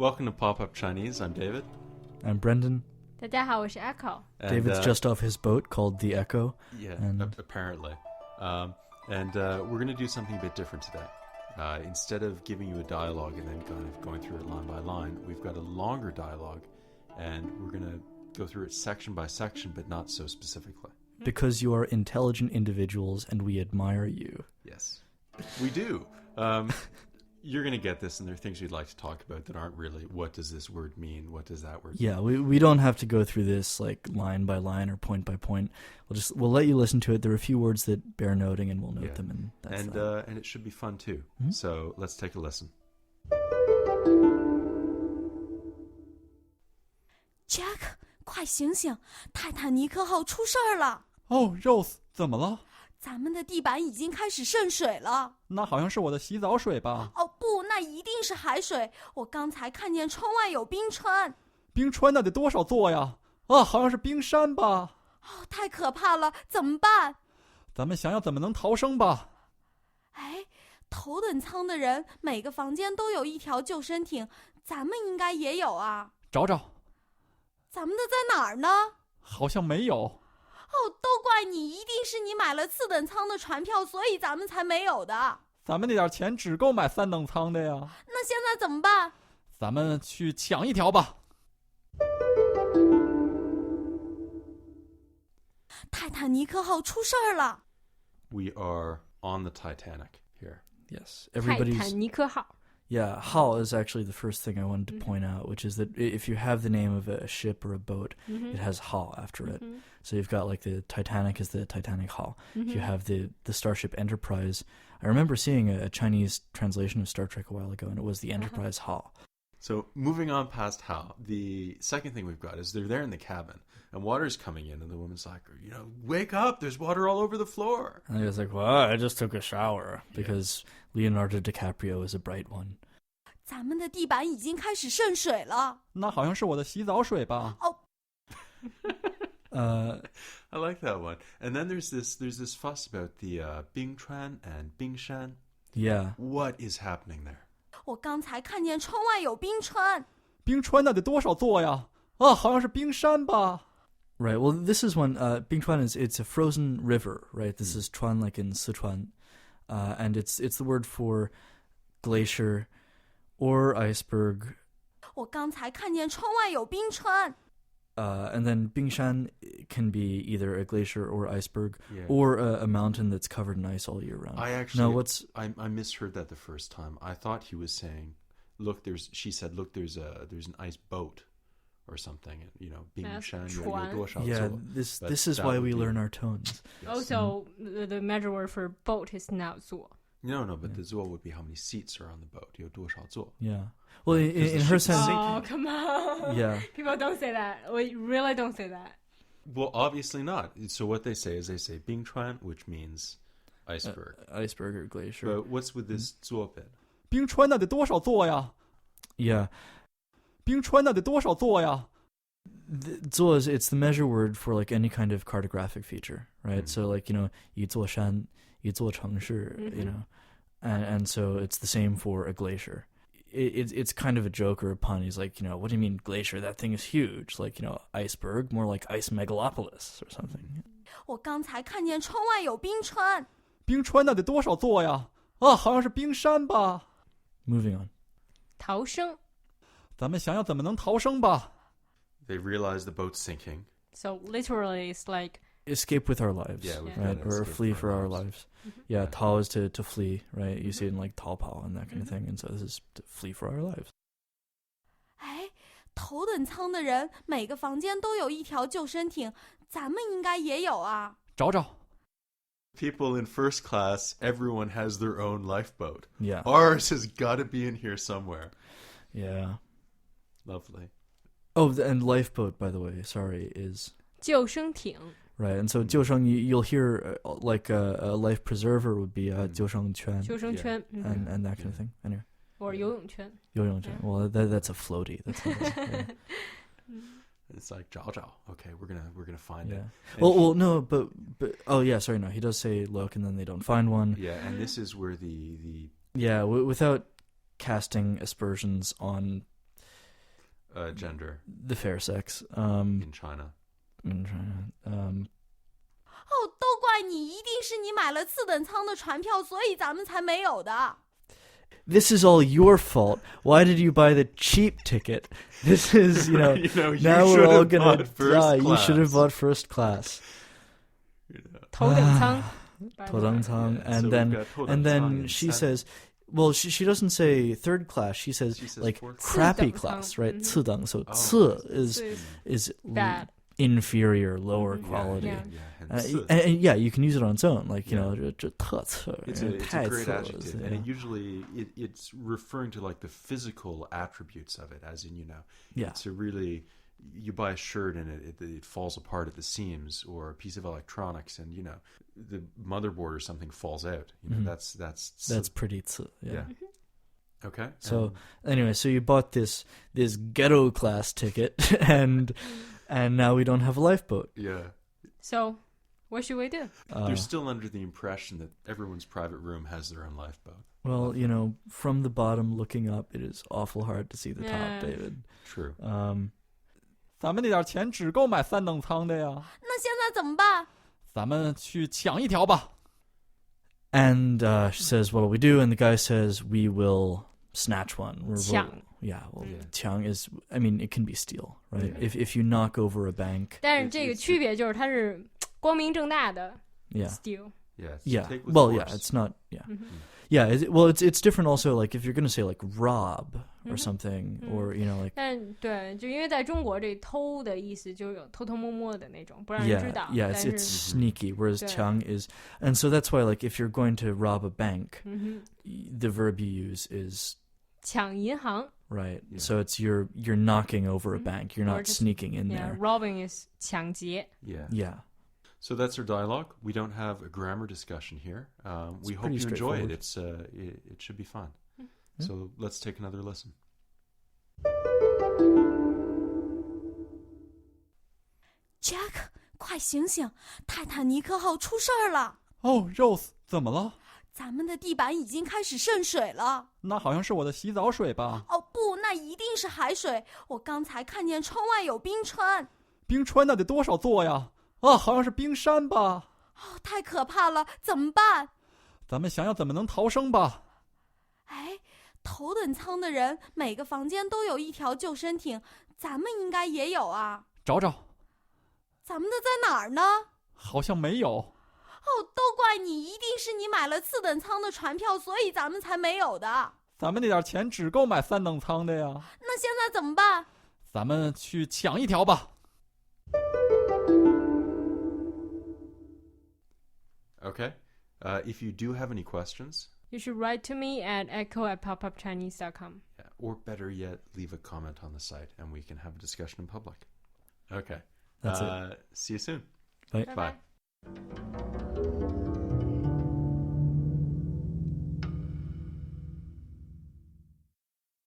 Welcome to Popup Chinese. I'm David. I'm Brendan. 大家好，我是 Echo. David's just off his boat called the Echo. Yeah, apparently. And we're going to do something a bit different today. Instead of giving you a dialogue and then kind of going through it line by line, we've got a longer dialogue, and we're going to go through it section by section, but not so specifically. Because you are intelligent individuals and we admire you. Yes, we do. You're going to get this, and there are things we'd like to talk about that aren't really, what does this word mean? What does that word mean? Yeah, we don't have to go through this like line by line or point by point. We'll let you listen to it. There are a few words that bear noting, and we'll note them. And that's that. And it should be fun too. Mm-hmm. So let's take a listen. Jack, 快醒醒！泰坦尼克号出事儿了！哦 Rose 怎么了？咱们的地板已经开始渗水了。那好像是我的洗澡水吧？哦不，那一定是海水。我刚才看见窗外有冰川。冰川那得多少座呀？啊，好像是冰山吧？哦，太可怕了，怎么办？咱们想想怎么能逃生吧。哎，头等舱的人每个房间都有一条救生艇，咱们应该也有啊。找找。咱们的在哪儿呢？好像没有。哦，都怪你，一定是你买了次等舱的船票，所以咱们才没有的。咱们那点钱只够买3等舱的呀。那现在怎么办？咱们去抢一条吧。泰坦尼克号出事儿了。We are on the Titanic here. Yes, 泰 everybody's. 坦尼克号 Yeah, how is actually the first thing I wanted to point out, which is that if you have the name of a ship or a boat, it has how after it. So you've got like the Titanic is the Titanic how. If you have the Starship Enterprise, I remember seeing a Chinese translation of Star Trek a while ago, and it was the Enterprise how. So moving on past how, the second thing we've got is they're there in the cabin, and water's coming in, and the woman's like, wake up, there's water all over the floor. And I was like, well, I just took a shower, because Leonardo DiCaprio is a bright one. 咱们的地板已经开始渗水了。那好像是我的洗澡水吧？哦。I like that one. And then there's this fuss about the 冰川 and 冰山. Yeah. What is happening there? 我刚才看见窗外有冰川。冰川那得多少座呀？啊，好像是冰山吧？ Right. Well, this is one. Bingchuan it's a frozen river, right? This is Chuan, like in Sichuan, and it's the word for glacier or iceberg. 我刚才看见窗外有冰川。And then Bingshan can be either a glacier or iceberg, or a mountain that's covered in ice all year round. I misheard that the first time. I thought he was saying, she said, there's an ice boat or something, Bingshan. Yeah, this is why we learn our tones. Yes. Also, the measure word for boat is not 座 No, but the 座 would be how many seats are on the boat. 有多少座? Yeah. Well, in her sense... Oh, come on. Yeah. People don't say that. We really don't say that. Well, obviously not. So what they say is they say 冰川, which means iceberg. Iceberg or glacier. But what's with this 座 bit? 冰川那得多少座呀？ Yeah. 冰川那得多少座呀？ Zuo it's the measure word for like any kind of cartographic feature, right? So like, yi zuo shan, yi zuo chengshi, and so it's the same for a glacier. It's kind of a joke or a pun. He's like, what do you mean glacier? That thing is huge. Like, iceberg, more like ice megalopolis or something. 我刚才看见窗外有冰川。冰川那得多少座呀？啊，好像是冰山吧？ Moving on. 逃生 咱们想想怎么能逃生吧。 They realize the boat's sinking. So literally it's like... Escape with our lives, right? Or flee for our lives. Yeah, Tao is to flee, right? You see it in like Tao Pao and that kind of thing. And so this is to flee for our lives. 哎，头等舱的人每个房间都有一条救生艇，咱们应该也有啊。找找。 People in first class, everyone has their own lifeboat. Yeah. Ours has got to be in here somewhere. Yeah. Lovely. Oh, and lifeboat, by the way, sorry, is... 救生艇 Right, and so 救生, you'll hear like a life preserver would be 救生圈, 救生圈 and that kind of thing. Anyway. Or 游泳圈 游泳圈. Well, that's a floaty. That's not yeah. It's like 找找. Okay, we're gonna find it. Well, no, but oh yeah, sorry, no. He does say look, and then they don't find one. Yeah, and this is where the without casting aspersions on gender the fair sex. in China. In China. 哦，都怪你，一定是你买了次等舱的船票，所以咱们才没有的。This is all your fault. Why did you buy the cheap ticket? This is, You know, now you we're all should have gonna bought first die. You should have class. bought first class. 头等舱，头等舱. Yeah, And so then, we've got 头等舱 and then and she second. says, well, she doesn't say third class. She says like fourth crappy 次等舱. class, right? 嗯哼。次等. So Oh. 次是 is bad. inferior, lower Mhm. quality. Yeah. And And yeah, you can use it on its own, like, you Yeah. know, 这特次, it's a great 太次, adjective, and yeah. it usually it's referring to like the physical attributes of it, as in, you know, Yeah. it's a really, you buy a shirt and it falls apart at the seams, or a piece of electronics, and you know the motherboard or something falls out. You know, Mhm. that's pretty 次, yeah. yeah. Okay. So anyway, so you bought this ghetto class ticket, and now we don't have a lifeboat. yeah, So, what should we do? they're still under the impression that everyone's private room has their own lifeboat. Well, you know, from the bottom looking up, it is awful hard to see the Yeah. top, David. True. 咱们那点钱只够买3等舱的呀，那现在怎么办？咱们去抢一条吧。 And she says, "What'll we do?" And the guy says, "We will snatch one." We'll- 抢。 Yeah, well, Yeah. 抢 is, I mean, it can be steal, right? Yeah. If you knock over a bank, 但是这个区别就是它是光明正大的 yeah, steal。 Yeah. it's yeah. take with Well, yeah, force. it's not, yeah, 嗯哼 yeah. It's different also. Like if you're gonna say like rob or Mhm. something, Mhm. or you know, like 但对，就因为在中国这偷的意思就有偷偷摸摸的那种，不让人知 yeah, 道。 yeah, 但 it's 是， sneaky. Whereas 对。 抢 is, and so that's why like if you're going to rob a bank, 嗯哼， the verb you use is 抢银行 right. Yeah. So it's you're knocking over a Mhm. bank. You're Or not just- sneaking in ，yeah, there. robbing is 抢劫。 Yeah. Yeah. So that's our dialogue. We don't have a grammar discussion here. We hope pretty you enjoy it. straightforward. It should be fun. Yeah. So let's take another listen. Jack，快醒醒！泰坦尼克号出事儿了，哦，Rose，怎么了？咱们的地板已经开始渗水了。那好像是我的洗澡水吧？哦不，那一定是海水。我刚才看见窗外有冰川。冰川那得多少座呀？啊，好像是冰山吧？哦，太可怕了，怎么办？咱们想想怎么能逃生吧。哎，头等舱的人每个房间都有一条救生艇，咱们应该也有啊。找找，咱们的在哪儿呢？好像没有。哦，都怪你，一定是你买了次等舱的船票，所以咱们才没有的。咱们那点钱只够买3等舱的呀。那现在怎么办？咱们去抢一条吧。 Okay. If you do have any questions, You should write to me at echo@popupchinese.com. or better yet, leave a comment on the site and we can have a discussion in public. Okay. That's it. See you soon. Bye. Bye. Bye.